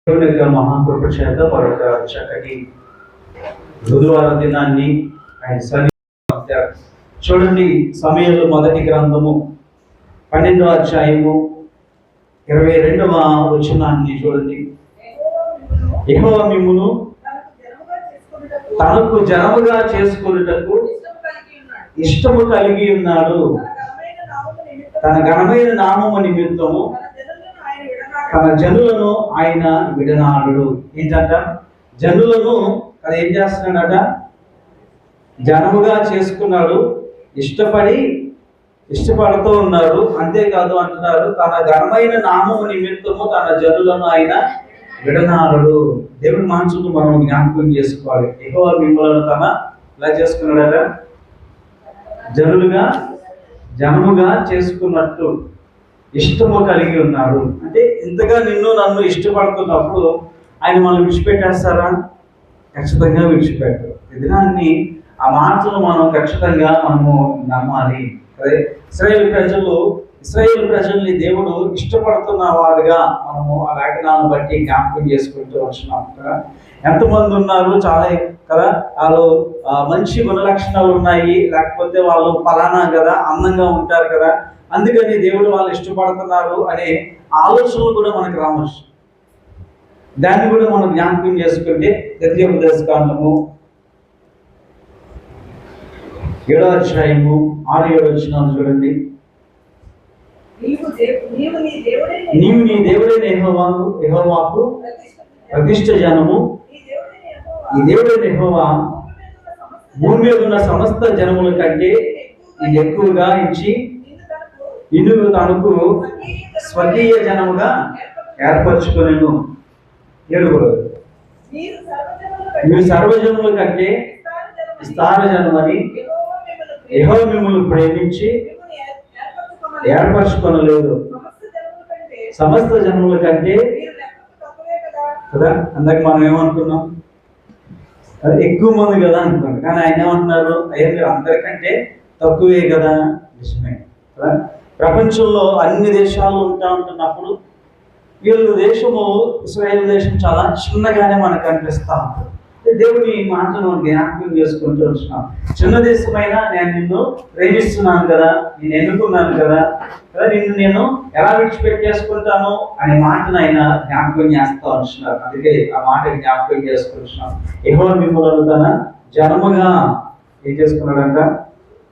దేవుని యొక్క మహాకృప చేత మరొక చక్కటి బుధవారం దినాన్ని ఆయన సన్నిధించారు. చూడండి, సమయంలో మొదటి గ్రంథము 12వ అధ్యాయము 22వ వచనాన్ని చూడండి. యెహోవా మిమ్మును తనకు జనముగా చేసుకొనుటకు ఇష్టము కలిగి ఉన్నాడు. తన ఘనమైన నామము నిమిత్తము తన జనులను ఆయన విడనాడు. ఏంటంట? జనులను అది ఏం చేస్తున్నాడట? జనముగా చేసుకున్నాడు. ఇష్టపడుతూ ఉన్నారు. అంతేకాదు అంటున్నారు, తన ఘనమైన నామము నిమిత్తము తన జనులను ఆయన విడనాడు. దేవుడి మనసును మనం జ్ఞాపకం చేసుకోవాలి. యెహోవా మిమ్మల్ని తన ఇలా చేసుకున్నాడట, జనముగా చేసుకున్నట్టు ఇష్టము కలిగి ఉన్నాడు. అంటే ఇంతగా నన్ను ఇష్టపడుతున్నప్పుడు ఆయన మనం విడిచిపెట్టేస్తారా? ఖచ్చితంగా విడిచిపెట్టరు. దినాన్ని ఆ మాటలు మనం ఖచ్చితంగా మనము నమ్మాలి. అదే ఇశ్రాయేలు ప్రజల్ని దేవుడు ఇష్టపడుతున్న వారుగా మనము ఆ లేఖనాలను బట్టి జ్ఞాపకం చేసుకుంటూ వచ్చినాం కదా. ఎంతమంది ఉన్నారు? చాలా కదా. వాళ్ళు మంచి గుణలక్షణాలు ఉన్నాయి, లేకపోతే వాళ్ళు ఫలానా కదా, అందంగా ఉంటారు కదా, అందుకని దేవుడు వాళ్ళు ఇష్టపడుతున్నారు అనే ఆలోచనలు కూడా మనకు రావచ్చు. దాన్ని కూడా మనం జ్ఞాపకం చేసుకుంటే ద్వితీయోపదేశకాండము 7వ అధ్యాయము 6-7 వచనాలు చూడండి. నీవు నీ దేవుడైన యెహోవాకు ప్రతిష్ఠ జనము. ఈ దేవుడైన యెహోవా భూమి మీద ఉన్న సమస్త జనముల కంటే ఇది ఎక్కువగా ఇచ్చి నిన్ను తనకు స్వకీయ జనముగా ఏర్పరచుకొనెను. 7 మీరు సర్వజనుల కంటే విస్తార జనమని యెహోవా మిమ్మల్ని ప్రేమించి ఏర్పరచుకొనలేదు. సమస్త జనముల కంటే కదా. అందుకే మనం ఏమనుకున్నాం? ఎక్కువ మంది కదా అనుకున్నాం. కానీ ఆయన ఏమంటున్నారు? అయ్యా మీరు అందరికంటే తక్కువే కదా. నిజమే కదా. ప్రపంచంలో అన్ని దేశాలు ఉంటున్నప్పుడు వీళ్ళ దేశము, ఇశ్రాయేలు దేశం చాలా చిన్నగానే మనకు అనిపిస్తూ ఉంటుంది. దేవుని మాటను జ్ఞాపకం చేసుకుంటూ వచ్చినాం. చిన్న దేశమైనా నేను నిన్ను ప్రేమిస్తున్నాను కదా, నేను ఎన్నుకున్నాను కదా, నిన్ను నేను ఎలా విడిచిపెట్టేసుకుంటాను అనే మాటను ఆయన జ్ఞాపకం చేస్తూ వచ్చినారు. అందుకే ఆ మాట జ్ఞాపకం చేసుకుంటున్నాం. యెహోవా మిమ్మల్ని తన జనముగా ఏం చేసుకున్నాడంట?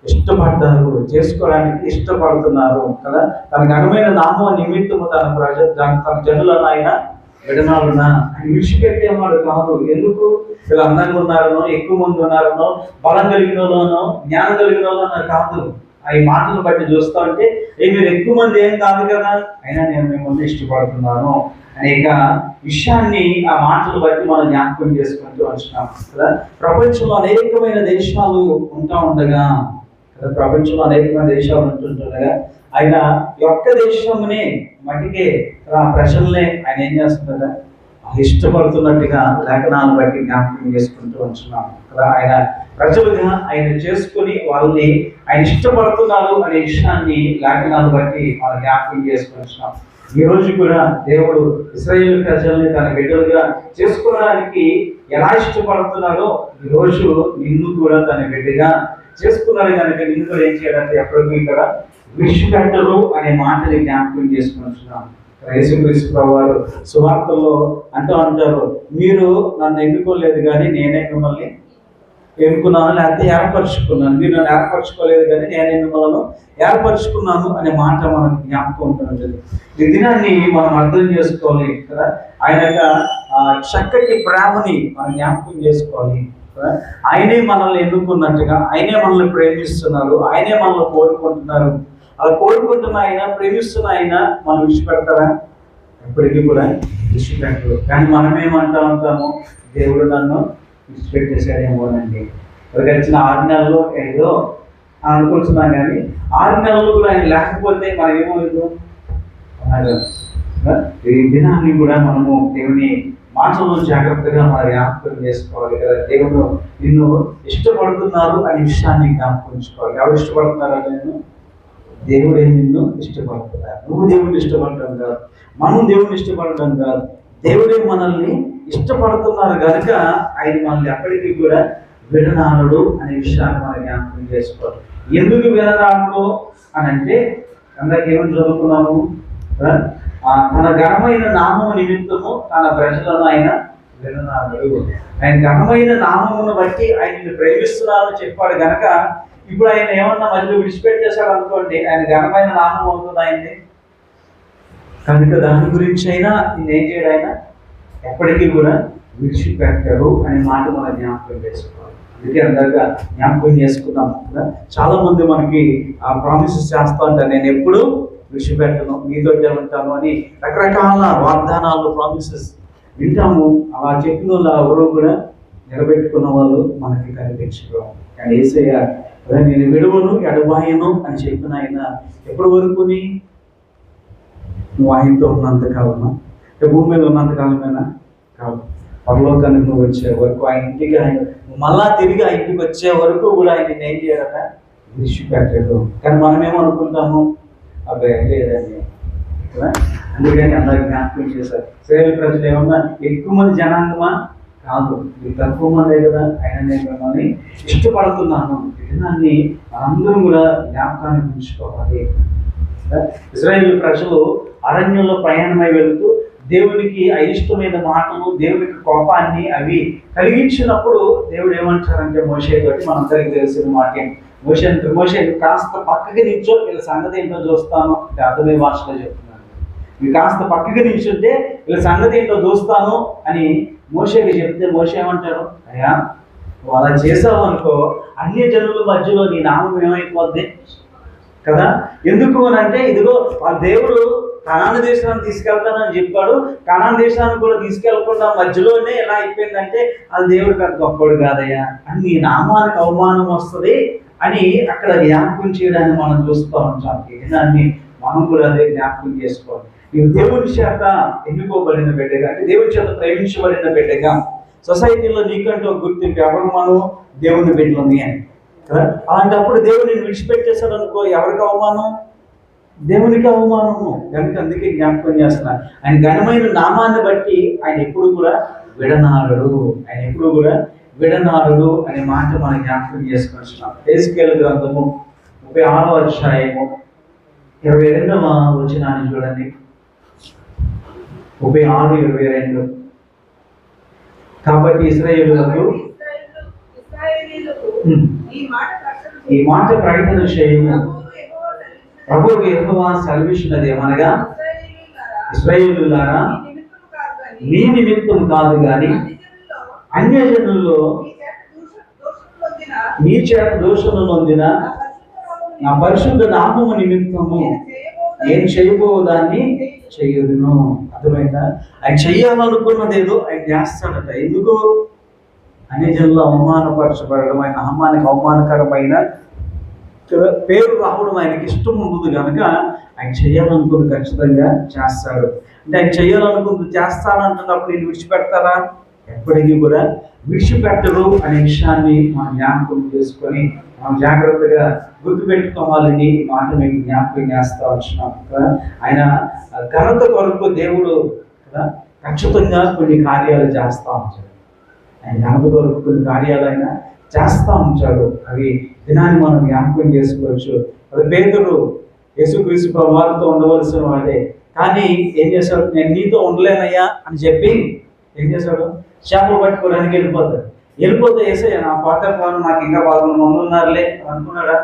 ఇష్టపడ్డారు, చేసుకోవడానికి ఇష్టపడుతున్నారు కదా. తన ఘనమైన నామం నిమిత్తము తన జనులను ఆయన విడనాడునా ఆయన విడిచిపెట్టేవాడు కాదు. ఎందుకు? వీళ్ళు అందంగా ఉన్నారనో, ఎక్కువ మంది ఉన్నారనో, బలం కలిగిన వాళ్ళనో, జ్ఞానం కలిగిన వాళ్ళనో కాదు. ఈ మాటలను బట్టి చూస్తా ఉంటే మీరు ఎక్కువ మంది ఏం కాదు కదా, అయినా నేను మిమ్మల్ని ఇష్టపడుతున్నాను అనేక విషయాన్ని ఆ మాటలు బట్టి మనం జ్ఞాపకం చేసుకుంటూ వచ్చినాం కదా. ప్రపంచంలో అనేకమైన దేశాలు ఉంటుండగా ఆయన ఒక్క దేశంనే మటుకే ప్రజల్ని ఆయన ఏం చేస్తున్నారా? ఇష్టపడుతున్నట్టుగా లేఖనాలను బట్టి జ్ఞాపకం చేసుకుంటూ ఉంటున్నాం కదా. ఆయన ప్రజలుగా ఆయన చేసుకుని వాళ్ళని ఆయన ఇష్టపడుతున్నారు అనే విషయాన్ని లేఖనాలను బట్టి మనం జ్ఞాపకం చేసుకుంటున్నాం. ఈ రోజు కూడా దేవుడు ఇశ్రాయేలు ప్రజల్ని తన బిడ్డలుగా చేసుకోవడానికి ఎలా ఇష్టపడుతున్నారో ఈ రోజు నిన్ను కూడా తన బిడ్డగా చేసుకున్నారు కనుక నిన్ను కూడా ఏం చేయాలంటే ఎప్పటికీ ఇక్కడ విడిచిపెట్టరు అనే మాటని జ్ఞాపకం చేసుకుంటున్నాం. యేసుక్రీస్తు ప్రభువారు సువార్తల్లో అంటారు, మీరు నన్ను ఎన్నుకోలేదు కానీ నేనే మిమ్మల్ని ఎన్నుకున్నాను, లేకపోతే ఏర్పరచుకున్నాను. మీరు నన్ను ఏర్పరచుకోలేదు కానీ నేనే మిమ్మల్ని ఏర్పరచుకున్నాను అనే మాట మనకు జ్ఞాపకం ఉంటుంది. ఈ దినాన్ని మనం అర్థం చేసుకోవాలి కదా. ఆయన చక్కటి ప్రేమని మనం జ్ఞాపకం చేసుకోవాలి. ఆయనే మనల్ని ఎన్నుకున్నట్టుగా, ఆయనే మనల్ని ప్రేమిస్తున్నారు, ఆయనే మనల్ని కోరుకుంటున్నారు. అలా కోరుకుంటున్న ఆయన, ప్రేమిస్తున్న ఆయన మనం విడిచిపెడతారా? ఎప్పటికీ కూడా విడిచిపెట్టరు. కానీ మనమేమంటా ఉంటాము? దేవుడు నన్ను విడిచిపెట్టేశాడేమోనండి. గడిచిన 6 నెలలు ఏదో అనుకుంటున్నాం, కానీ 6 నెలలు కూడా ఆయన లేకపోతే మనం ఏమవుతాం? ఈ దినాన్ని కూడా మనము దేవుని మాటలు జాగ్రత్తగా మనం జ్ఞాపకం చేసుకోవాలి కదా. దేవుడు నిన్ను ఇష్టపడుతున్నారు అనే విషయాన్ని జ్ఞాపకించుకోవాలి. ఎవరు ఇష్టపడుతున్నారు? నేను దేవుడే నిన్ను ఇష్టపడుతున్నారు. నువ్వు దేవుడిని ఇష్టపడటం కాదు, మనం దేవుడిని ఇష్టపడటం కాదు, దేవుడే మనల్ని ఇష్టపడుతున్నారు కనుక ఆయన మనల్ని ఎప్పటికీ కూడా విడనాడు అనే విషయాన్ని మనం జ్ఞాపకం చేసుకోవాలి. ఎందుకు విడనాడు అని అంటే అందరికి ఏమని చదువుకున్నాము, తన ఘనమైన నామము నిమిత్తము తన ప్రజలను ఆయన విడనాడు. ఆయన ఘనమైన నామమును బట్టి ఆయన్ని ప్రేమిస్తున్నారని చెప్పాడు కనుక ఇప్పుడు ఆయన ఏమన్నా మధ్యలో విడిచిపెట్టేశాడు అనుకోండి, ఆయన ఘనమైన నామం అవుతుంది ఆయన్ని. కనుక దాని గురించి అయినా ఏం చేయడు, ఆయన ఎప్పటికీ కూడా విడిచిపెట్టారు అనే మాట మనం జ్ఞాపకం చేసుకోవాలి. అందుకే అందరిగా జ్ఞాపకం చేసుకుందాం కదా. చాలా మంది మనకి ఆ ప్రామిసెస్ చేస్తూ ఉంటారు, నేను ఎప్పుడు విడిచిపెట్టను, మీతో ఉంటాను అని రకరకాల వాగ్దానాలు ప్రామిసెస్ వింటాము. అలా చెప్పిన వాళ్ళు ఎవరు కూడా నిలబెట్టుకున్న వాళ్ళు మనకి కనిపించరు. కానీ యేసయ్య నేను విడువను ఎడబాయను అని చెప్పిన ఆయన ఎప్పటి వరకుని, నువ్వు ఆయనతో ఉన్నంత కాలమా, భూమి మీద ఉన్నంత కాలమేనా కాదు, పరలోకానికి నువ్వు వచ్చే వరకు ఆయన ఇంటికి ఆయన మళ్ళా తిరిగి ఆ ఇంటికి వచ్చే వరకు కూడా ఆయన ఏం చేయాలట, విడిచిపెట్టాడు. కానీ మనమేమనుకుంటాము, అబ్బాయి లేదండి. అందుకని అందరికి జ్ఞాపకం చేశారు. ఇశ్రాయేలు ప్రజలు ఏమన్నా ఎక్కువ మంది జనాంగమా కాదు, ఇది తక్కువ మందే కదా, ఆయన నేను మిమ్మల్ని ఇష్టపడుతున్నాను. దాన్ని మనందరం కూడా జ్ఞాపకాన్ని ఉంచుకోవాలి. ఇశ్రాయేలు ప్రజలు అరణ్యంలో ప్రయాణమై వెళుతూ దేవునికి అయిష్టమైన మాటలు, దేవునికి కోపాన్ని అవి కలిగించినప్పుడు దేవుడు ఏమంటారంటే మోషే తోటి, మనందరికీ తెలిసిన మాట, మోషే కాస్త పక్కకి నిల్చో, వీళ్ళ సంగతి ఏంటో చూస్తాను. అర్థమే భాషలో చెప్తున్నాను, ఇవి కాస్త పక్కకి నిల్చుంటే వీళ్ళ సంగతి ఏంటో చూస్తాను అని మోషేకి చెప్తే మోషే ఏమంటారు, అయ్యా నువ్వు అలా చేసావు అనుకో, అన్య జనుల మధ్యలో నీ నామం ఏమైపోద్ది కదా. ఎందుకు అని అంటే, ఇదిగో వాళ్ళ దేవుడు కనాను దేశాన్ని తీసుకెళ్తానని చెప్పాడు, కనాను దేశాన్ని కూడా తీసుకెళ్లకుండా మధ్యలోనే ఎలా అయిపోయిందంటే వాళ్ళ దేవుడు పెద్ద గొప్పడు కాదయ్యా అని నీ నామానికి అవమానం వస్తుంది అని అక్కడ జ్ఞాపకం చేయడాన్ని మనం చూస్తూ ఉంటాం. దాన్ని మనం కూడా అదే జ్ఞాపకం చేసుకోవాలి. నీవు దేవుని చేత ఎన్నుకోబడిన బిడ్డగా, అంటే దేవుని చేత ప్రేమించబడిన బిడ్డగా, సొసైటీలో నీకంటూ గుర్తింపు ఎవరు మనం దేవుని బిడ్డలని అని కదా. అలాంటప్పుడు దేవుడిని విడిచిపెట్టేశాడు అనుకో, ఎవరికి అవమానం, దేవునికి అవమానము. కనుక అందుకే జ్ఞాపకం చేస్తున్నా, ఆయన ఘనమైన నామాన్ని బట్టి ఆయన ఎప్పుడు కూడా విడనాడు, ఆయన ఎప్పుడు కూడా విడనాడు అనే మాట మనం జ్ఞాపకం చేసుకుంటున్నాం. హెజ్కేలు గ్రంథము 36వ అధ్యాయము 22వ వచనాన్ని చూడండి. 36:22. కాబట్టి ఇశ్రాయేలులకు ఈ మాట ప్రకటన చేయము, ప్రభువు యెహోవా సెలవిచ్చినది ఏమనగా, ఇశ్రాయేలులారా మీ నిమిత్తం కాదు గాని అన్యజనుల్లో మీ చేత దోషము నొందిన నా పరిశుద్ధ నామము నిమిత్తము నేను చేయబోదాన్ని చెయ్యదును. అర్థమైందా? ఆయన చెయ్యాలనుకున్నది ఏదో ఆయన చేస్తాడట. ఎందుకు? అన్యజనుల్లో అవమానపరచబడడం, ఆయన నామానికి అవమానకరమైన పేరు రావడం ఆయనకి ఇష్టం ఉంటుంది కనుక ఆయన చేయాలనుకుంది ఖచ్చితంగా చేస్తాడు. అంటే ఆయన చేయాలనుకుంది చేస్తానంటున్నప్పుడు నేను విడిచిపెడతారా? ఎప్పటికీ కూడా విడిచిపెట్టరు అనే విషయాన్ని మనం జ్ఞాపకం చేసుకొని మనం జాగ్రత్తగా గుర్తుపెట్టుకోవాలని మాట మీకు జ్ఞాపకం చేస్తా వచ్చినాం కదా. ఆయన ఘనత కొరకు దేవుడు కదా ఖచ్చితంగా కొన్ని కార్యాలు చేస్తూ ఉంటాడు. ఆయన ఘనత కొరకు కొన్ని కార్యాలు ఆయన చేస్తూ ఉంటాడు. అవి దినాన్ని మనం జ్ఞాపకం చేసుకోవచ్చు. అది పేతురు యేసుక్రీస్తు ప్రభువుతో ఉండవలసిన వాడే, కానీ ఏం చేశాడు, నేను నీతో ఉండలేనయ్యా అని చెప్పి ఏం చేశాడు, చేపలు పట్టుకోవడానికి వెళ్ళిపోతే యేసయ్య నా పాత పాలు నాకు ఇంకా 11 మంది ఉన్నారులే అనుకున్నాడా?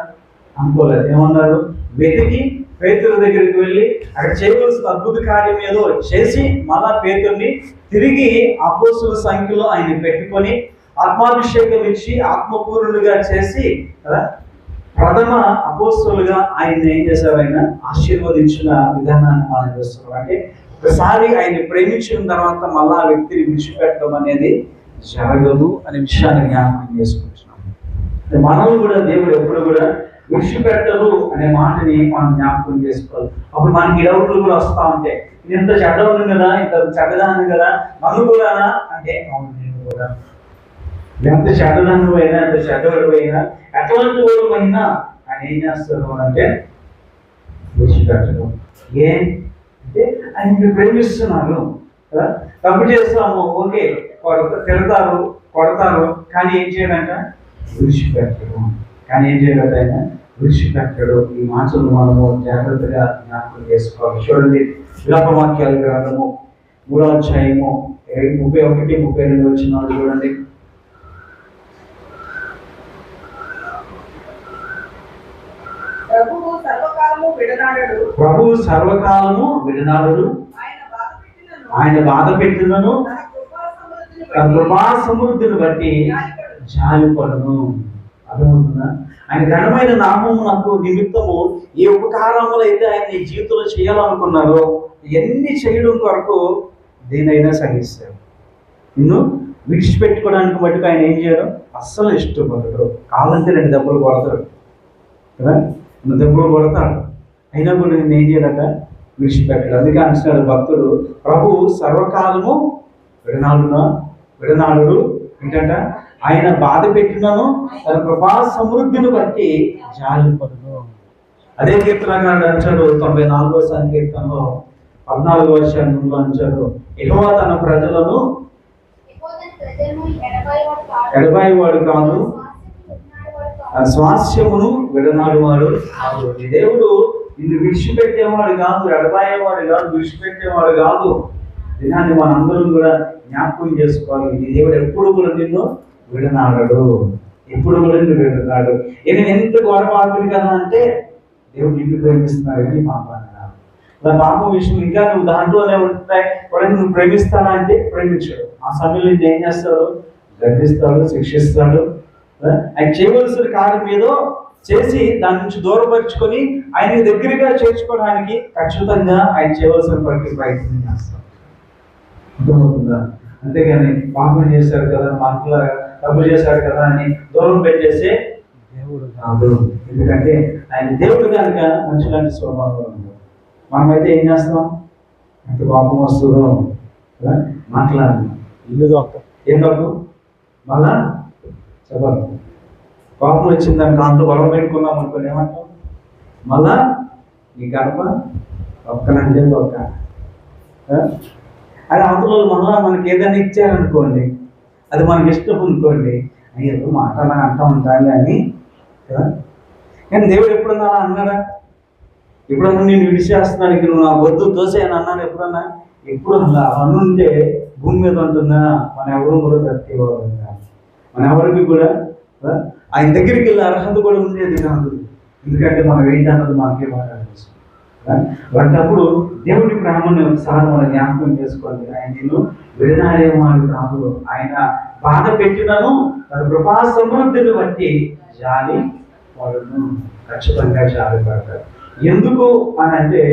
అనుకోలేదు. ఏమన్నాడు, వెతికి పేతురు దగ్గరికి వెళ్ళి అక్కడ చేయవలసిన అద్భుత కార్యం ఏదో చేసి మళ్ళా పేతుర్ని తిరిగి అపోస్తుల సంఖ్యలో ఆయన పెట్టుకొని ఆత్మాభిషేకం ఇచ్చి ఆత్మపూర్ణులుగా చేసి కదా ప్రథమ అపోస్తులుగా ఆయన ఏం చేశారు, ఆయన ఆశీర్వదించిన విధానాన్ని మనం చూస్తున్నాం. అంటే ఒకసారి ఆయన ప్రేమించిన తర్వాత మళ్ళా ఆ వ్యక్తిని విడిచిపెట్టడం అనేది జరగదు అనే విషయాన్ని జ్ఞాపకం చేసుకుంటున్నాం. మనల్ని కూడా దేవుడు ఎప్పుడు కూడా విడిచిపెట్టరు అనే మాటని మనం జ్ఞాపకం చేసుకోవాలి. అప్పుడు మనకి డౌట్లు కూడా వస్తూ ఉంటాయి, నేను ఇంత చెడ్డవాడిని కదా, ఇంత చెడ్డదాన్ని కదా, నన్ను కూడా అంటే అవును నేను కూడా ఎంత చెడ్డదాన్ని పోయినా ఎంత చెడ్డవాడు పోయినా ఎట్లాంటి వాడు పోయినా ఆయన ఏం చేస్తారు అంటే విడిచిపెట్టడం. అంటే ఆయన ప్రేమిస్తున్నారు కదా. తప్పు చేస్తాము, ఓకే, తిడతారు, కొడతారు, కానీ ఏం చేయడంట? విడిచిపెట్టడు. కానీ ఏం చేయడం ఆయన? విడిచిపెట్టడు. ఈ మాటలు మనము జాగ్రత్తగా జ్ఞాపకం చేసుకోవాలి. చూడండి, విలాపవాక్యాల గ్రంథము 3వ అధ్యాయము 31, 32 వచనాలు చూడండి. ప్రభువు సర్వకాలము విడనాడడు. ఆయన బాధ పెట్టినను తన కృపా సమృద్ధిని బట్టి జాలిపడను. అర్థమవుతుందా? ఆయన ఘనమైన నామమునకు నిమిత్తము ఏ ఉపకారములు అయితే ఆయన నీ జీవితంలో చేయాలనుకున్నారో ఎన్ని చేయడం కొరకు దేనైనా సహిస్తాడు. నిన్ను విడిచిపెట్టుకోవడానికి మటుకు ఆయన ఏం చేయడం అస్సలు ఇష్టపడడు. కావాలంటే 2 దెబ్బలు కొడతాడు కదా, 2 దెబ్బలు కొడతాడు, అయినా కూడా నేను ఏం చేయడట? విడిచిపెట్టాడు. అందుకే అంటున్నాడు భక్తుడు, ప్రభు సర్వకాలము విడనాడు ఏంటంట? ఆయన బాధ పెట్టినను తన కృపా సమృద్ధిని బట్టి జాలిపడును. అదే కీర్తనకారుడు అంటాడు 94వ సంకీర్తనలో 14వ వచనంలో అంటాడు, యెహోవా తన ప్రజలను ఎడబాయివాడు కాదు, స్వాస్యమును విడనాడువాడు కాదు. దేవుడు నిన్ను విడిచిపెట్టేవాడు కాదు, ఎడబాయేవాడు కాదు, విడిచిపెట్టేవాడు కాదు. దినాన్ని మనందరం కూడా జ్ఞాపకం చేసుకోవాలి. ఈ దేవుడు ఎప్పుడు కూడా నిన్ను విడనాడడు, ఎప్పుడు కూడా నిన్ను విడనాడు. నేను ఎంత గొడవడుతుంది కదా అంటే దేవుడు నిన్ను ప్రేమిస్తున్నాడు కానీ పాపాన్ని కాదు. ఇలా పాపం విషయం ఇంకా నువ్వు దాంట్లోనే ఉంటాయి కూడా నువ్వు ప్రేమిస్తానా అంటే ప్రేమించాడు. ఆ సమయంలో నేను ఏం చేస్తాడు? గర్దిస్తాడు, శిక్షిస్తాడు. ఆయన చేయవలసిన కార్యం ఏదో చేసి దాని నుంచి దూరపరుచుకొని ఆయన దగ్గరగా చేర్చుకోవడానికి ఖచ్చితంగా ఆయన చేయవలసిన ప్రయత్నం చేస్తాడు. అర్థమవుతుందా? అంతేగాని పాపం చేశారు కదా, మాటలు తప్పు చేశారు కదా అని దూరం పెట్టేసే దేవుడు కాదు. ఎందుకంటే ఆయన దేవుడు కనుక మంచిలాంటి స్వభావం ఉంది. మనమైతే ఏం చేస్తాం? ఎంత పాపం వస్తుందో మాట్లాడాలి. ఇల్లు దొక్క ఏం తప్పు మళ్ళా చెప్పాలి. కోపం వచ్చిందని దాంతో గొడవ పెట్టుకున్నాం అనుకోని ఏమంటాం? మళ్ళా ఈ గడప ఒక్కనంటే ఒక్క అది అవతల మళ్ళా మనకి ఏదైనా ఇచ్చారనుకోండి, అది మనకి ఇష్టం అనుకోండి, అయ్యో మాట్లాడాలని అంటూ ఉంటాను అని కదా. కానీ దేవుడు ఎప్పుడన్నా అలా అన్నాడా? ఎప్పుడన్నా నేను విడిచేస్తున్నాను, ఇక నువ్వు నా వద్దు తోసే అని అన్నాను ఎప్పుడన్నా? ఎప్పుడు అలా అనుంటే భూమి మీద ఉంటుందా? మన ఎవరు కూడా బ్రతికేవాడు, మన ఎవరికి కూడా ఆయన దగ్గరికి వెళ్ళే అర్హత కూడా ఉండేది కాదు. ఎందుకంటే మనం ఏంటన్నది మనకే బాగా తెలుసు. అలాంటప్పుడు దేవుడి ప్రేమని ఒకసారి మనం జ్ఞాపకం చేసుకోండి. ఆయన నిన్ను విడనాడేవాడు కాదు. ఆయన బాధ పెట్టినను తన కృపా సమృద్ధిని బట్టి జాలి పడును. ఖచ్చితంగా జాలి పడతాడు. ఎందుకు అని అంటే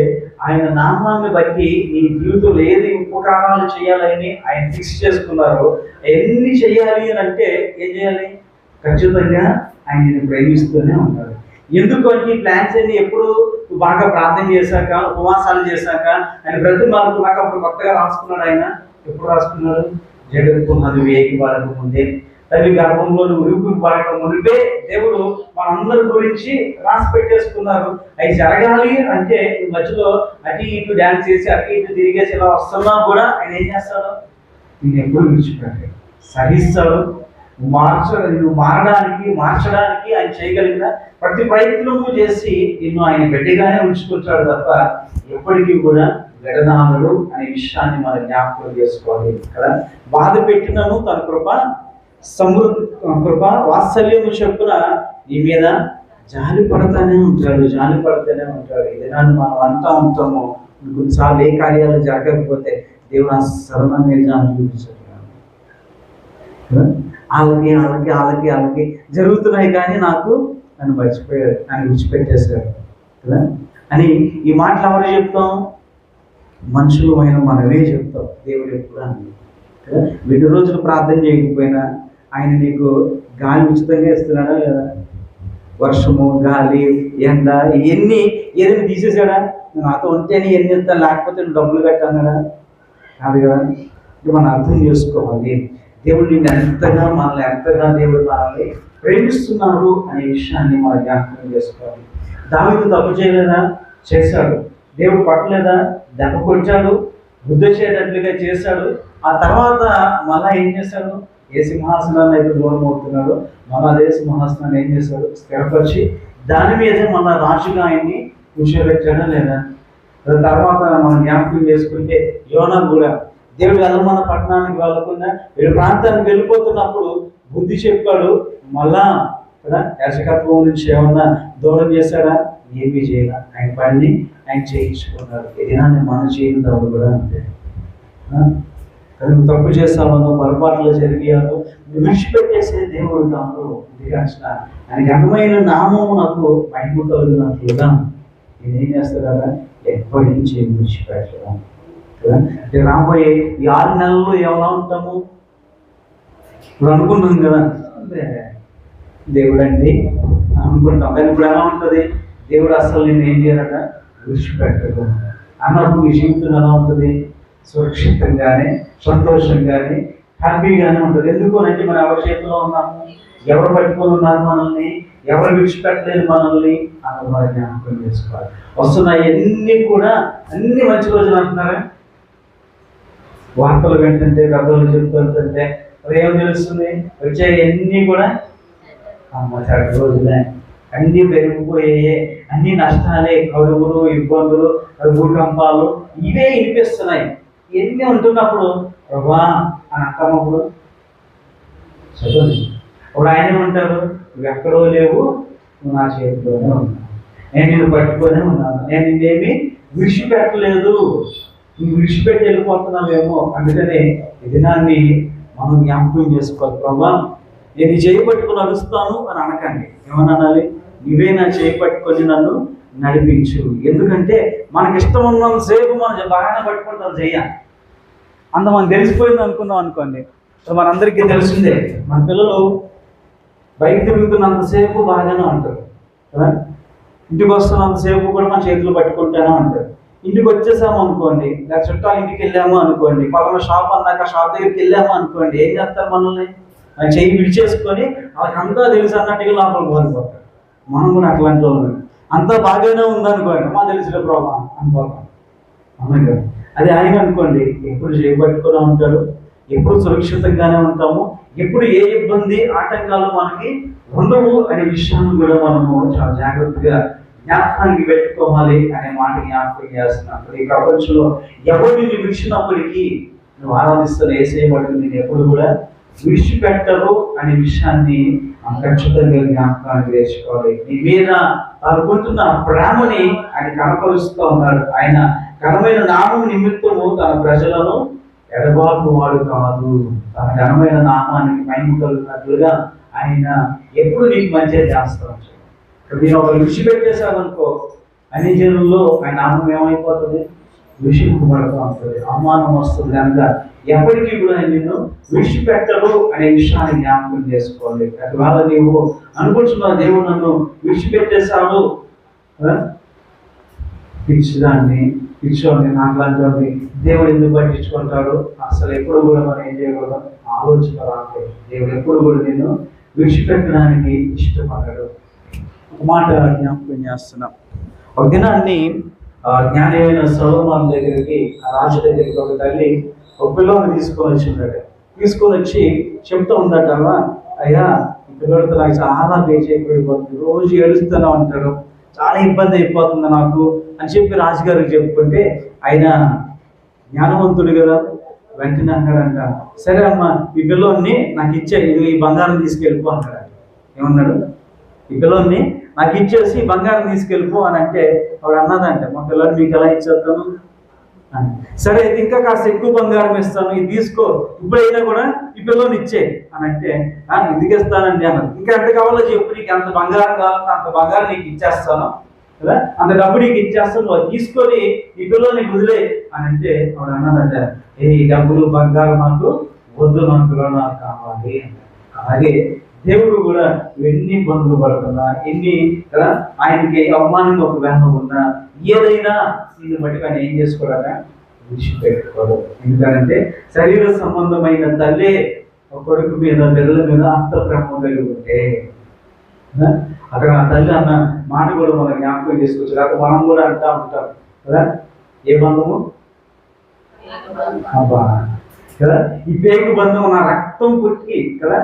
ఆయన నామాన్ని బట్టి నీ జీవితంలో ఏది ఉపకారాలు చేయాలని ఆయన ఫిక్స్ చేసుకున్నారో ఎన్ని చేయాలి అని అంటే ఏం చేయాలి? ఖచ్చితంగా ఆయన నేను ప్రేమిస్తూనే ఉంటాడు. ఎందుకు అంటే ఈ ప్లాన్స్ అన్ని ఎప్పుడు బాగా ప్రార్థన చేశాక, ఉపవాసాలు చేశాక, ఆయన ప్రతి మార్పు నాకు అప్పుడు కొత్తగా రాసుకున్నాడు. ఆయన ఎప్పుడు రాసుకున్నాడు? జగత్తున్నది వేగి పడక ముందే, తల్లి గర్భంలో ఉరుకు పడక మునిపే దేవుడు మనందరి గురించి రాసి పెట్టేసుకున్నారు. అవి జరగాలి అంటే ఈ మధ్యలో అటు ఇటు డ్యాన్స్ చేసి అటు ఇటు తిరిగేసి ఇలా వస్తున్నా కూడా ఆయన ఏం చేస్తాడు? నేను ఎప్పుడు విడిచిపెట్టాడు, సహిస్తాడు. నువ్వు మార్చడానికి ఆయన చేయగలిగిన ప్రతి ప్రయత్నము చేసి నిన్ను ఆయన గట్టిగానే ఉంచుకుంటాడు తప్ప ఎప్పటికీ కూడా విడనాడడు అనే విషయాన్ని మనం జ్ఞాపకం చేసుకోవాలి కదా. బాధ పెట్టినను తన కృప వాత్సల్యము చొప్పున నీ మీద జాలి పడతానే ఉంటాడు. ఈ దినాన్ని మనం అంటా ఉంటాము. కొన్నిసార్లు ఏ కార్యాలు జరగకపోతే దేవుడు ఆ సరళ మీద జాలి చూపించాడు. వాళ్ళకి జరుగుతున్నాయి కానీ నన్ను మర్చిపోయాడు, నన్ను విడిచిపెట్టేశాడు కదా అని ఈ మాటలు ఎవరు చెప్తాం? మనుషులమైన మనమే చెప్తాం. దేవుడు ఎప్పుడు అని కదా. 2 రోజులు ప్రార్థన చేయకపోయినా ఆయన నీకు గాలి ఉచితంగా ఇస్తున్నాడా లేదా? వర్షము, గాలి, ఎండ ఇవన్నీ ఏదైనా తీసేసాడా? నాతో ఉంటేనే ఎన్ని ఇస్తాను, లేకపోతే నువ్వు డబ్బులు కట్టన్నాడా? కాదు కదా. ఇప్పుడు మనం అర్థం చేసుకోవాలి. దేవుడు మనల్ని ఎంతగా దేవుడు మనల్ని ప్రేమిస్తున్నారు అనే విషయాన్ని మనం జ్ఞాపకం చేసుకోవాలి. దావీదు తప్పు చేయలేదా? చేశాడు. దేవుడు పట్టలేదా? దెబ్బ కొట్టాడు. బుద్ధి వచ్చేటట్లుగా చేశాడు. ఆ తర్వాత మళ్ళా ఏం చేశాడు? ఏ సింహాసనాన్ని అయితే దూరం అవుతున్నాడు, మళ్ళా అదే సింహాసనాన్ని ఏం చేశాడు? స్థిరపరిచి దాని మీదే మళ్ళా రాజుగా ఆయన్ని కూర్చోబెట్టాడా లేదా? తర్వాత మనం జ్ఞాపకం చేసుకుంటే యోనా కూడా దేవుడు మన పట్టణానికి వెళ్ళకుండా వీళ్ళ ప్రాంతానికి వెళ్ళిపోతున్నప్పుడు బుద్ధి చెప్పాడు. మళ్ళా కదా యాజకత్వం నుంచి ఏమన్నా దూరం చేశాడా? ఏమీ చేయాల. ఆయన పని ఆయన చేయించుకున్నాడు. ఏదైనా మనం చేయడం కూడా అంతే. నువ్వు తప్పు చేస్తామో, పొరపాట్లు జరిగాను, నువ్వు విడిచిపెట్టేసే దేవుడు కాదు. దిగాల్సిన ఆయనకి అందమైన నామం నాకు మహిమ కలిగినట్లుగా నేనేం చేస్తాడా? ఎప్పటి నుంచి విడిచిపెట్టడం కదా. రాబోయే ఈ 6 నెలల్లో ఏమైనా ఉంటాము ఇప్పుడు అనుకుంటాం కదా, దేవుడు అండి అనుకుంటాం. కానీ ఇప్పుడు ఎలా ఉంటుంది? దేవుడు అసలు నేను ఏం చేయాలట? విడిచిపెట్టదు అన్నప్పుడు మీ జీవితం ఎలా ఉంటుంది? సురక్షితంగానే, సంతోషంగానే, హ్యాపీగానే ఉంటుంది. ఎందుకు అంటే మనం ఎవరి చేతిలో ఉన్నాము, ఎవరు పట్టుకొని ఉన్నారు మనల్ని, ఎవరు విడిచిపెట్టలేదు మనల్ని అన్నది మనం జ్ఞాపకం చేసుకోవాలి. వస్తున్నాయి అన్నీ కూడా అన్ని మంచి రోజులు అంటున్నారా? వార్తలు వింటుంటే, కథలు చెప్తుంటే ఏం తెలుస్తుంది? వచ్చాయి అన్నీ కూడా చెడ్డ రోజులే, అన్నీ పెరిగిపోయాయి, అన్ని నష్టాలే, కరువులు, ఇబ్బందులు, భూకంపాలు ఇవే వినిపిస్తున్నాయి. ఎన్ని ఉంటున్నప్పుడు ప్రభా అని అంటామప్పుడు చదువు ఇప్పుడు ఆయన ఉంటారు, నువ్వు ఎక్కడో లేవు, నువ్వు నా చేతిలోనే ఉన్నావు, నేను నిన్ను పట్టుకొనే ఉన్నాను, నేను నిన్నేమి విడిచిపెట్టలేదు, నువ్వు విడిచిపెట్టి వెళ్ళిపోతున్నావేమో. అందుకనే ఈ దినాన్ని మనం జ్ఞాపకం చేసుకోవాలి. ప్రభా నేను ఈ చేయి పట్టుకొని నడుస్తాను అని అనకండి. ఏమని అనాలి? నువ్వే నా చేయి పట్టుకొని నన్ను నడిపించు. ఎందుకంటే మనకి ఇష్టం ఉన్నంత సేపు మనం బాగానే పట్టుకుంటాం చేయాలి. అంత మనకు తెలిసిపోయింది అనుకున్నాం అనుకోండి, మనందరికీ తెలిసిందే. మన పిల్లలు బయట తిరుగుతున్నంతసేపు బాగానే ఉంటారు కదా, ఇంటికి వస్తున్నంతసేపు కూడా మన చేతులు పట్టుకుంటానే ఉంటారు. ఇంటికి వచ్చేసాము అనుకోండి, లేక చుట్టాలు ఇంటికి వెళ్ళాము అనుకోండి, పలానా షాప్ అన్నాక షాప్ దగ్గరికి వెళ్ళాము అనుకోండి, ఏం చేస్తారు? మనల్ని చెయ్యి విడిచేసుకొని వాళ్ళకి అంతా తెలుసు అన్నట్టుగా లోపల పోలిపోతారు. మనం కూడా అట్లాంటి వాళ్ళు. అంతా బాగానే ఉందనుకోండి, మా తెలిసిన ప్రభావం అనుకోతాం. అవును కదా. అది ఆయన అనుకోండి, ఎప్పుడు చేయబట్టుకునే ఉంటాడు, ఎప్పుడు సురక్షితంగానే ఉంటాము, ఎప్పుడు ఏ ఇబ్బంది ఆటంకాలు మనకి ఉండవు అనే విషయాన్ని కూడా మనము చాలా జాగ్రత్తగా జ్ఞాపకానికి పెట్టుకోవాలి అనే మాట జ్ఞాపకం చేస్తున్నప్పుడు ఈ ప్రపంచంలో ఎవరు నిన్ను విడిచినప్పటికీ నువ్వు ఆరాధిస్తున్న ఏసేయబడి నేను ఎప్పుడు కూడా విడిచిపెట్టరు అనే విషయాన్ని ఖచ్చితంగా జ్ఞాపకానికి తెచ్చుకోవాలి. నీ మీద అనుకుంటున్న ప్రేమని ఆయన కనపరుస్తూ ఉన్నాడు. ఆయన ఘనమైన నామం నిమిత్తము తన ప్రజలను ఎడబాటు వాడు కాదు. తన ఘనమైన నామానికి మహిమ కలిగినట్లుగా ఆయన ఎప్పుడు నీకు మంచిగా చేస్తాను. నేను ఒక విడిచిపెట్టేశావనుకో, అన్ని జనుల్లో ఆయన నామం ఏమైపోతుంది? దూషింపబడుతూ ఉంటుంది, అవమానం వస్తుంది. కనుక ఎప్పటికీ కూడా నిన్ను విడిచిపెట్టరు అనే విషయాన్ని జ్ఞాపకం చేసుకోవాలి. ఒకవేళ నీవు అనుకుంటున్నావు దేవుడు నన్ను విడిచిపెట్టేశాడు, పిచ్చోడిని నాట్లాంటి దేవుడు ఎందుకు పట్టించుకుంటాడు? అసలు ఎప్పుడు కూడా మనం ఏం చేయకూడదు? ఆలోచన రాలేదు. దేవుడు ఎప్పుడు కూడా నేను విడిచిపెట్టడానికి ఇష్టపడ్డాడు. ఒక మాట జ్ఞాపకం చేస్తున్నాం. ఒక దినాన్ని జ్ఞానమైన సొలొమోను దగ్గరికి, ఆ రాజు దగ్గరికి ఒక తల్లి ఒక పిల్లల్ని తీసుకొని వచ్చిందట. తీసుకొని వచ్చి చెప్తూ ఉందట, అయ్యా ఈ పిల్లలతో నాకు చాలా పేచైపోయిపోతుంది, రోజు ఏడుస్తూనే ఉంటాడు, చాలా ఇబ్బంది అయిపోతుంది నాకు అని చెప్పి రాజుగారికి చెప్పుకుంటే ఆయన జ్ఞానవంతుడు కదా, వెంటనే అన్నాడంట, సరే అమ్మా ఈ పిల్లోని నాకు ఇచ్చే, ఇది ఈ బంగారం తీసుకెళ్ళిపో అన్నాడు. ఏమన్నాడు? ఈ పిల్లోని నాకు ఇచ్చేసి బంగారం తీసుకెళ్ళిపో అని అంటే వాడు అన్నదంట, మా పిల్లలు మీకు ఎలా ఇచ్చేస్తాను అని. సరే ఇది ఇంకా కాస్త ఎక్కువ బంగారం ఇస్తాను, ఇది తీసుకో, ఇప్పుడైనా కూడా ఈ పిల్లోని ఇచ్చే అని అంటే ఎందుకు ఇస్తానండి అన్నది. ఇంకా ఎంత కావాలో చెప్పు, నీకు ఎంత బంగారం కావాలంటే అంత బంగారం నీకు ఇచ్చేస్తాను కదా, అంత డబ్బు నీకు ఇచ్చేస్తాను, నువ్వు తీసుకొని ఈ పిల్లోని వదిలే అని అంటే వాడు అన్నదంట, ఈ డబ్బులు బంగారం నాకు వద్దు, నాకు పిల్లలు నాకు కావాలి. అలాగే దేవుడు కూడా ఎన్ని ఇబ్బందులు పడుతున్నా, ఎన్ని కదా ఆయనకి అవమానంగా ఒక వేహం ఉన్నా, ఏదైనా దీన్ని బట్టి ఆయన ఏం చేసుకోవడా? విడిచిపెట్టుకోడు. ఎందుకంటే శరీర సంబంధమైన తల్లి ఒక కొడుకు మీద, బిడ్డల మీద అంత ప్రేమ కలిగి ఉంటే అక్కడ ఆ తల్లి అన్న మాట కూడా మనం జ్ఞాపకం చేసుకోవచ్చు. అక్కడ మనం కూడా అంటూ ఉంటాం కదా, ఏ బంధము? అబ్బా కదా, ఈ పేగు బంధం నా రక్తం పుట్టి కదా,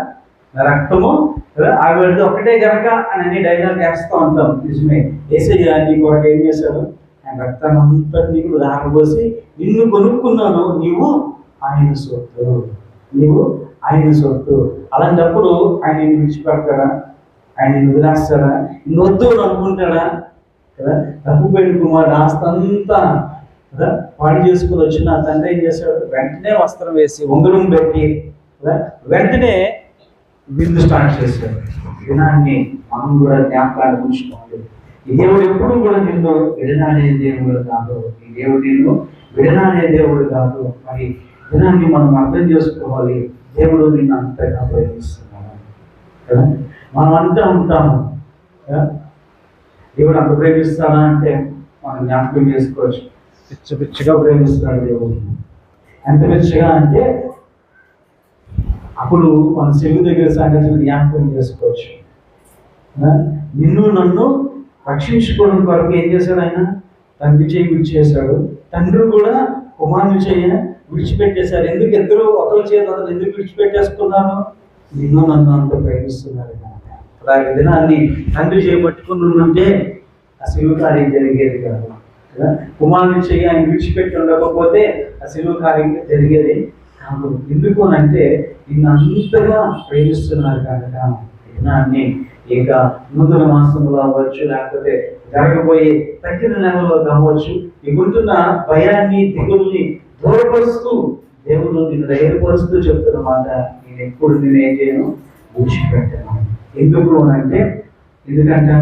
నా రక్తము కదా ఆవిడది ఒకటే గనక అని అన్ని డైలాగ్ వేస్తూ ఉంటాం. నిజమే, యేసయ్య నీకు ఒకటి ఏం చేశాడు, ఆయన రక్తాన్ని అంతా నీకు దారబోసి నిన్ను కొనుక్కున్నాను, నీవు ఆయన సొత్తు, నీవు ఆయన సొత్తు. అలాంటప్పుడు ఆయన నిన్ను విడిచిపెడతాడా, ఆయన నిన్ను వదిలేస్తాడా, నిన్ను వద్దు అని అనుకుంటాడా కదా. తప్పుపోయిన కుమారుడు ఆస్తంతా కదా పాడు చేసుకుని వచ్చిన తండ్రి ఏం చేశాడు, వెంటనే వస్త్రం వేసి ఉంగరం పెట్టి కదా వెంటనే విందు స్టార్ట్ చేశాడు. దినాన్ని మనం కూడా జ్ఞాపకాన్ని ఉంచుకోవాలి. ఈ దేవుడు ఎప్పుడు కూడా నిన్ను విడనాడే దేవుడు కాదు, ఈ దేవుడు నిన్ను విడనాడే దేవుడు కాదు. మరి దినాన్ని మనం అర్థం చేసుకోవాలి. దేవుడు నిన్ను అంతగా ప్రేమిస్తున్నాడు కదా. మనం అంతా ఉంటాము కదా, దేవుడు అంత ప్రేమిస్తాడా అంటే మనం జ్ఞాపకం చేసుకోవచ్చు. పిచ్చ పిచ్చగా ప్రేమిస్తున్నాడు దేవుడు. ఎంత పిచ్చగా అంటే అప్పుడు మన చెల్లి దగ్గర సంగతిని జ్ఞాపకం చేసుకోవచ్చు. నిన్ను నన్ను రక్షించుకోవడం కొరకు ఏం చేశాడు ఆయన, తండ్రి చేయి విడిచేశాడు, తండ్రి కూడా కుమారుని చేయ విడిచిపెట్టేశారు. ఎందుకు ఇద్దరు ఒకరి చేత అతను ఎందుకు విడిచిపెట్టేసుకున్నాను, నిన్ను నన్ను అంత ప్రేమిస్తున్నాడు కనుక. అలాగే దినాన్ని తండ్రి చేపట్టుకుని ఉంటే ఆ శిలువ కార్యం జరిగేది కాదు కదా. కుమారుని చేయి ఆయన విడిచిపెట్టి ఉండకపోతే ఆ శిలువ కార్యం జరిగేది కాదు. ఎందుకు అంటే నిన్ను అంతగా ప్రేమిస్తున్నారు కనుక. దినాన్ని ఇక నూతన మాసంలో అవ్వచ్చు, లేకపోతే జరగబోయే తగ్గిన నెలలో కావచ్చు, నీకుంటున్న భయాన్ని దిగుల్ని దూరపరుస్తూ దేవుడు నిన్ను ధైర్యపరుస్తూ చెప్తున్నమాట, నేను ఎప్పుడు నేనేం చేయను, విడిచిపెట్టాను. ఎందుకు అంటే ఎందుకంటే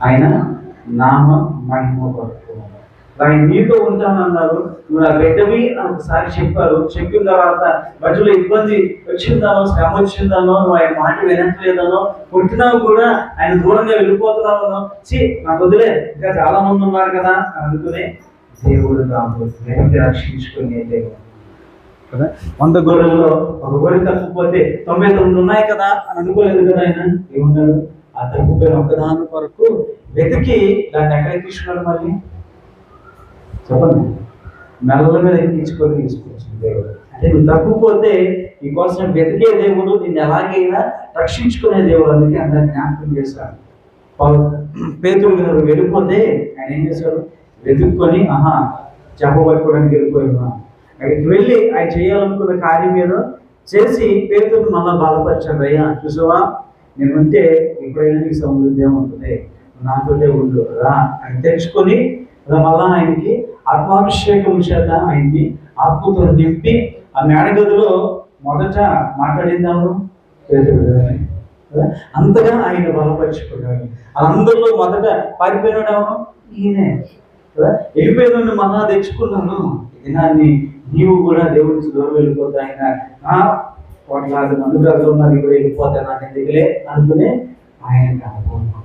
ఆయన నామ మహిమ కొరకు ఆయన నీతో ఉంటానన్నారు. నువ్వు నా బిడ్డవి అని ఒకసారి చెప్పారు. చెప్పిన తర్వాత మధ్యలో ఇబ్బంది వచ్చిందానో, శ్రమ వచ్చిందానో, నువ్వు ఆయన మాట వినట్లేదనో, పుట్టినావు కూడా ఆయన దూరంగా వెళ్ళిపోతున్నావనో, నాకు వదిలే ఇంకా చాలా మంది ఉన్నారు కదా అని అనుకునే దేవుడు కాదు, వెనక్కి రక్షించుకునే దేవుడు కదా. 100 గొర్రెల్లో ఒక గొర్రె తప్పిపోతే 99 ఉన్నాయి కదా అని అనుకోలేదు కదా ఆయన. ఏమన్నాడు, ఆ తప్పిపోయిన ఒక్కదాని కొరకు వెతికి దాన్ని ఎక్కడికి తీసుకున్నాడు, మళ్ళీ చెప్పండి, మెల్ల మీద తీసుకొచ్చింది దేవుడు. అంటే నువ్వు తప్పిపోతే నీకోసం వెతికే దేవుడు, నిన్ను ఎలాగైనా రక్షించుకునే దేవుడు. అందుకే అందరిని జ్ఞాపకం చేశాడు. పేతురు గారు వెళ్ళిపోతే ఆయన ఏం చేశాడు, వెతుక్కొని చెప్పబట్టుకోవడానికి వెళ్ళిపోయినా అక్కడికి వెళ్ళి ఆయన చేయాలనుకున్న కార్యం ఏదో చేసి పేతురు మళ్ళా బలపరిచాడు. అయ్యా చూసావా, నేను ఉంటే ఎప్పుడైనా నీకు సముద్రం ఉంటుంది, నాతోటే ఉండు రా అని తెచ్చుకొని మళ్ళా ఆయనకి ఆత్మాభిషేకం చేత ఆయన్ని ఆత్మతో నింపి ఆ మేడగదిలో మొదట మాట్లాడిందాము పేతురు అంతగా ఆయన బలపరుచుకున్నాడు. అందరిలో మొదట పారిపోయినాడు ఈయనే కదా. వెళ్ళిపోయిన మళ్ళా తెచ్చుకున్నాను. దినాన్ని నీవు కూడా దేవుడికి దూరం వెళ్ళిపోతా, ఆయన కోట్లాది మంది ప్రజలు ఉన్నారు, ఇప్పుడు వెళ్ళిపోతా నాకు ఎందుకులే అనుకునే ఆయన కాకపోతున్నాం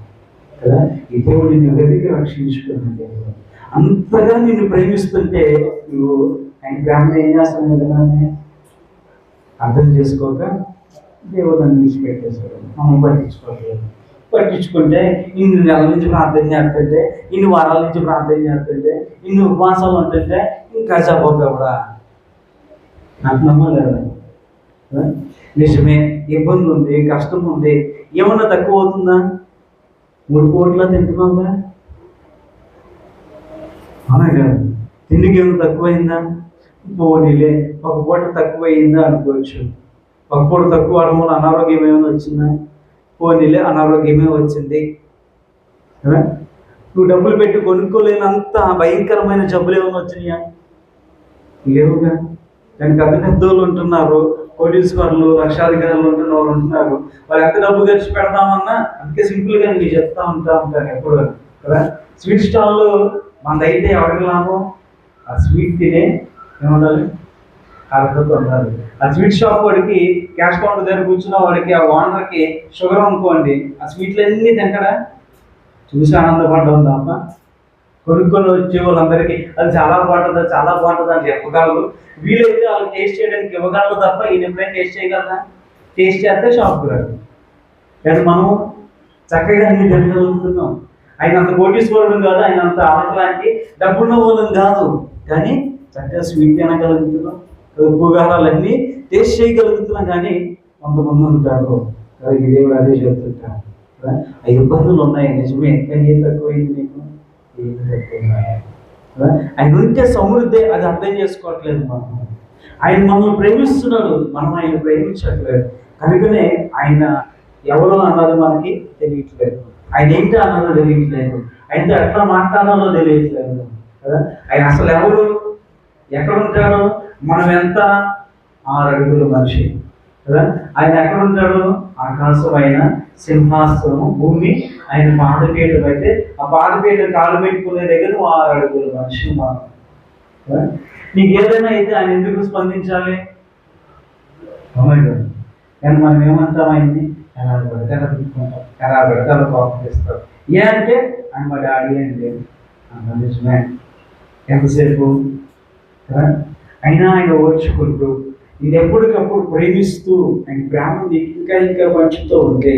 కదా. ఈ దేవుడు నిన్ను వెతికి రక్షించుకున్న దేవుడు. అంతగా నిన్ను ప్రేమిస్తుంటే నువ్వు ఆయన ప్రేమను ఏం చేస్తాను కదా అర్థం చేసుకోక దేవుడు నన్ను విడిచిపెట్టేశాడు. మమ్మల్ని పట్టించుకుంటే ఇన్ని నెలల నుంచి ప్రార్థన చేస్తుంటే, ఇన్ని వారాల నుంచి ప్రార్థన చేస్తుంటే, ఇన్ని ఉపవాసాలు ఉంటుంటే ఇంకా చెప్పకూడదా, నాకు నమ్మలేదు. నిజమే, ఇబ్బంది ఉంది, కష్టం ఉంది, ఏమన్నా తక్కువ అవుతుందా? 3 పూట్ల తింటున్నాంగా, అవునా కదా. తిండికి ఏమైనా తక్కువైందా? పోనీలే, ఒక పూట తక్కువైందా అనుకోవచ్చు. ఒక పూట తక్కువ అవడం వల్ల అనారోగ్యం ఏమైనా వచ్చిందా? పోనీలే, అనారోగ్యమే వచ్చింది. నువ్వు డబ్బులు పెట్టి కొనుక్కోలేనంత భయంకరమైన జబ్బులు ఏమైనా వచ్చినాయా? లేవుగా. దానికి పెద్ద పెద్దోళ్ళు ఉంటున్నారు, కోటీశ్వర్లు, లక్షాధికారులు ఉంటున్న వాళ్ళు ఉంటున్నారు. వాళ్ళు ఎంత డబ్బు ఖర్చు పెడతామన్నా అందుకే సింపుల్గా నీకు చెప్తా ఉంటాను ఎప్పుడు కదా. స్వీట్ స్టాల్లో మనదైతే ఎవరికి లాభం? ఆ స్వీట్ తినే ఏముండాలి, అర్హత ఉండాలి. ఆ స్వీట్ షాప్ వాడికి, క్యాష్ కౌంటర్ దగ్గర కూర్చున్న వాడికి, ఆ ఓనర్కి షుగర్ అనుకోండి, ఆ స్వీట్లు అన్నీ తింటాడా? చూసి ఆనందపడ్డాం తప్ప కొనుక్కొని వచ్చే వాళ్ళందరికీ అది చాలా బాగుంటుంది, చాలా బాగుంటుంది అని చెప్పగలరు. వీలైతే వాళ్ళు టేస్ట్ చేయడానికి ఇవ్వగలరు తప్ప ఈయన ఎప్పుడైనా టేస్ట్ చేయగలరా? టేస్ట్ చేస్తే షాప్కి రాదు. కానీ మనం చక్కగా అన్ని తినగలుగుతున్నాం. ఆయన అంత కోటీశ్వరుడు కాదు, ఆయన అంత ఆటలాంటి డబ్బున్న వాళ్ళం కాదు, కానీ చక్కగా స్వీట్ తినగలుగుతున్నాం, ఉప్పుగారాలన్నీ టేస్ట్ చేయగలుగుతున్నాం. కానీ కొంతమంది ఉంటారు కదా, ఈ దేవుడు అదే చెప్తుంటారు కదా, ఆ ఇబ్బందులు ఉన్నాయి నిజమే, కానీ ఏం తక్కువైంది నీకు, ఏం తక్కువ కదా. ఆయన ఉంటే సమృద్ధి, అది అర్థం చేసుకోవట్లేదు మనం. ఆయన మనల్ని ప్రేమిస్తున్నాడు, మనం ఆయన ప్రేమించట్లేదు. కనుకనే ఆయన ఎవరో అన్నది మనకి తెలియట్లేదు, ఆయన ఏంటి అన్నదో తెలియట్లేదు, ఆయనతో ఎట్లా మాట్లాడాలో తెలియట్లేదు కదా. ఆయన అసలు ఎవరు, ఎక్కడ ఉంటాడో, మనం ఎంత 6 అడుగుల మనిషి కదా. ఆయన ఎక్కడ ఉంటాడు, ఆకాశమైన సింహాసనం, భూమి ఆయన పాదపీఠం అయితే, ఆ పాదపీఠం కాలు పెట్టుకునే దగ్గర 6 అడుగుల మనిషి మనం. నీకు ఏదైనా అయితే ఆయన ఎందుకు స్పందించాలి? కానీ మనం ఏమంటాం, ఆయన్ని ఎలా పడితే అలా తీసుకుంటాం, ఎలా పడితే అలా కోపం చేస్తాం. ఏ అంటే ఆయన మా డాడీ అండి, నిజమే, ఎంతసేపు అయినా ఆయన ఓర్చుకుంటూ ఇది ఎప్పటికప్పుడు ప్రేమిస్తూ ఆయన ప్రేమని ఇంకా ఇంకా పంచుతూ ఉంటే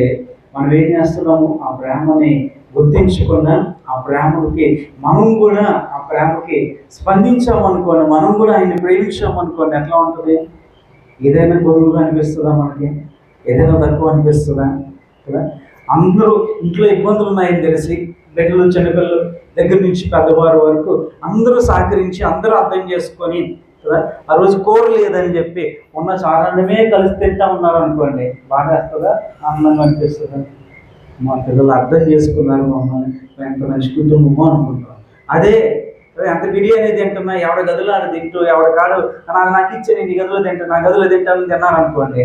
మనం ఏం చేస్తున్నాము, ఆ ప్రేమని గుర్తించుకున్నా, ఆ ప్రేమకి మనం కూడా ఆ ప్రేమకి స్పందించామనుకోండి, మనం కూడా ఆయన్ని ప్రేమించామనుకోండి, ఎట్లా ఉంటుంది? ఏదైనా కొదువుగా అనిపిస్తుందా మనకి? ఏదైనా తక్కువ అనిపిస్తుందా కదా? అందరూ ఇంట్లో ఇబ్బందులు ఉన్నాయని తెలిసి, బిడ్డలు చిన్నపిల్లలు దగ్గర నుంచి పెద్దవారి వరకు అందరూ సహకరించి, అందరూ అర్థం చేసుకొని కదా, ఆ రోజు కూర లేదని చెప్పి ఉన్న చారాన్నమే కలిసి తింటా ఉన్నారు అనుకోండి, బాగా వేస్తుందా, ఆనందంగా అనిపిస్తుందా? మా పిల్లలు అర్థం చేసుకున్నారు మమ్మల్ని, ఎంత మంచి కుటుంబమో అనుకుంటాం. అదే ఎంత బిర్యానీ తింటున్నా, ఎవరి గదిలో ఆడ తింటూ, ఎవరి కాడు నాకు ఇచ్చే నీ గదిలో తింటా, నా గదిలో తింటానని తిన్నారు అనుకోండి,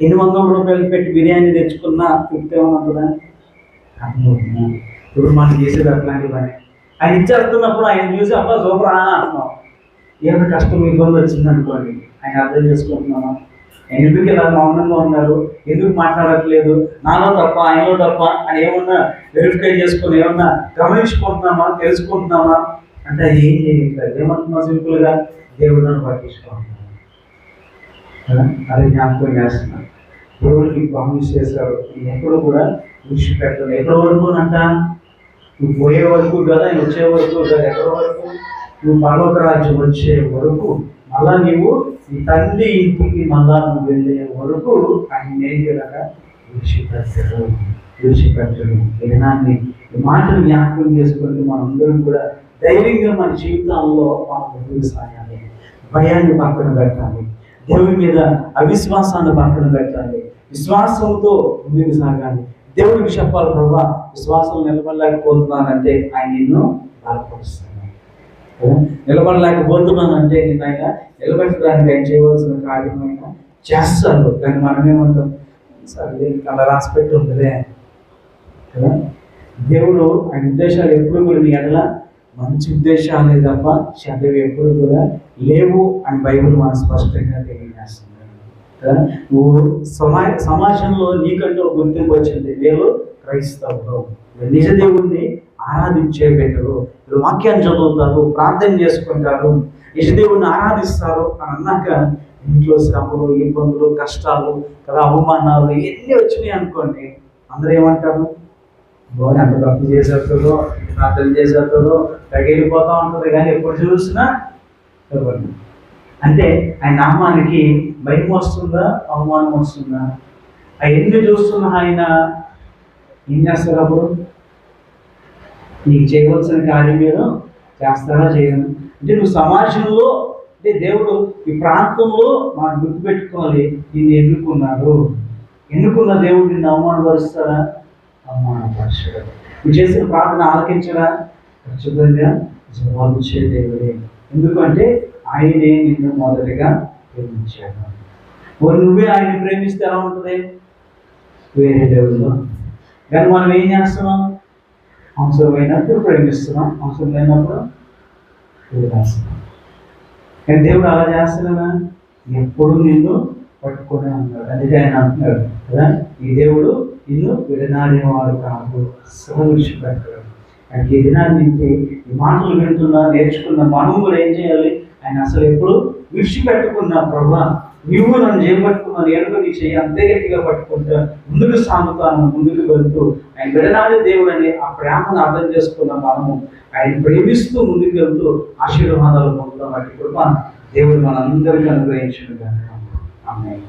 800 రూపాయలు పెట్టి బిర్యానీ తెచ్చుకున్నా తృప్తి ఏమవుతుందా? ఇప్పుడు మనం చేసేది అట్లాంటి పని. ఆయన ఇచ్చేస్తున్నప్పుడు ఆయన చూసి అబ్బా సూపర్ అని అంటున్నాం. ఏమైనా కష్టం ఇబ్బంది వచ్చింది అనుకోండి, ఆయన అర్థం చేసుకుంటున్నామా? ఆయన ఎందుకు ఇలా మౌనంగా ఉన్నారు, ఎందుకు మాట్లాడట్లేదు, నాలో తప్ప ఆయనలో తప్ప అని ఏమన్నా వెరిఫై చేసుకొని ఏమన్నా గమనించుకుంటున్నామా, తెలుసుకుంటున్నామా అంటే అది ఏం చేయట్లేదు. ఏమంటున్నాం సింపుల్గా, దేవుడిని పట్టించుకుంటున్నాం. అది జ్ఞాపకం చేస్తున్నాను. దేవుడికి ప్రామిస్ చేశారు, నేను ఎప్పుడు కూడా విడిచిపెట్టను. ఎక్కడి వరకు అంట, నువ్వు పోయే వరకు కదా, ఆయన వచ్చే వరకు కదా, ఎక్కడి వరకు, నువ్వు పర్వత రాజ్యం వచ్చే వరకు, మళ్ళా నీవు నీ తండ్రి ఇంటికి మళ్ళా నువ్వు వెళ్ళే వరకు ఆయన ఏం చేయలేక విడిచిపెట్టడు. ఏనాన్ని ఈ మాటలు జ్ఞాపకం చేసుకుంటే మనందరం కూడా ధైర్యంగా మన జీవితాల్లో మనం ముందుకు సాగాలి. భయాన్ని పక్కన పెట్టాలి, దేవుని మీద అవిశ్వాసాన్ని పక్కన పెట్టాలి, విశ్వాసంతో ముందుకు సాగాలి. దేవుడికి చెప్పాలి, ప్రభా విశ్వాసం నిలబడలేకపోతున్నానంటే ఆయన నిన్ను బాధపరుస్తాను, నిలబడలేకపోతున్నానంటే నేను ఆయన నిలబెట్టడానికి ఆయన చేయవలసిన కార్యమైన చేస్తాను. కానీ మనమేమంటాం, సరే అలా రాసిపెట్టి ఉందిలే కదా. దేవుడు ఆయన ఉద్దేశాలు ఎప్పుడు కూడా నీ ఎడల మంచి ఉద్దేశాలే తప్ప చెడ్డవి ఎప్పుడు కూడా లేవు అని బైబిల్ మనం స్పష్టంగా తెలియజేస్తుంది కదా. నువ్వు సమాజంలో నీకంటూ ఒక గుర్తింపు వచ్చింది, వీళ్ళు క్రైస్తవులు, నిజ దేవుణ్ణి ఆరాధించే బిడ్డలు, వీళ్ళు వాక్యాన్ని చదువుతారు, ప్రార్థన చేసుకుంటారు, నిజ దేవుణ్ణి ఆరాధిస్తారు అని అన్నాక ఇంట్లో శ్రమలు, ఇబ్బందులు, కష్టాలు కదా, అవమానాలు ఇవన్నీ వచ్చినాయి అనుకోండి, అందరూ ఏమంటారు, ఎంత తప్పు చేసేస్తుందో, ప్రార్థన చేసేస్తుందో తగిలిపోతూ ఉంటుంది. కానీ ఎప్పుడు చూసినా అంటే ఆయన నామానికి భయం వస్తుందా, అవమానం వస్తుందా? ఎన్ని చూస్తున్నా ఆయన ఏం చేస్తారు? అప్పుడు నీకు చేయవలసిన కార్యం ఏదో చేస్తారా, చేయను అంటే నువ్వు సమాజంలో అంటే దేవుడు ఈ ప్రాంతంలో మనం గుర్తుపెట్టుకోవాలి, నిన్ను ఎన్నుకున్న దేవుడు నిన్ను అవమానపరుస్తారా? అవమానపరచడు. నువ్వు చేసిన ప్రార్థన ఆలకించడా? ఖచ్చితంగా జవాబు ఇచ్చే దేవుడే. ఎందుకంటే ఆయనే నిన్ను మొదటిగా ప్రేమించాడు. నువ్వే ఆయన్ని ప్రేమిస్తే ఎలా ఉంటుంది? వేరే దేవుడు. కానీ మనం ఏం చేస్తున్నాం? అవసరమైనప్పుడు ప్రేమిస్తున్నాం, అవసరం లేనప్పుడు వదిలేస్తున్నాం. కానీ దేవుడు అలా చేస్తున్నాడా? ఎప్పుడు నిన్ను పట్టుకునే అన్నాడు. అందుకే ఆయన అంటున్నాడు కదా, ఈ దేవుడు నిన్ను విడనాడేవాడు కాదు, అసలు విడిచిపెట్టాడు. ఆయన ఈ దినాన్ని నుంచి ఈ మాటలు వింటున్నా, నేర్చుకున్న మనం కూడా ఏం చేయాలి? ఆయన అసలు ఎప్పుడు విడిచిపెట్టుకున్న ప్రభా నువ్వు నన్ను చేపట్టుకున్నాను, నేను నీ చెయ్యి అంతే గట్టిగా పట్టుకుంటా ముందుకు సాగుతాను, ముందుకు వెళ్తూ ఆయన విడనాడే దేవుడు అని ఆ ప్రేమను అర్థం చేసుకున్న మనము ఆయన ప్రేమిస్తూ ముందుకు వెళ్తూ ఆశీర్వాదాలు పొందుతాం. అట్టి కృప దేవుడు మనందరికీ అనుగ్రహించును గాక. ఆమేన్.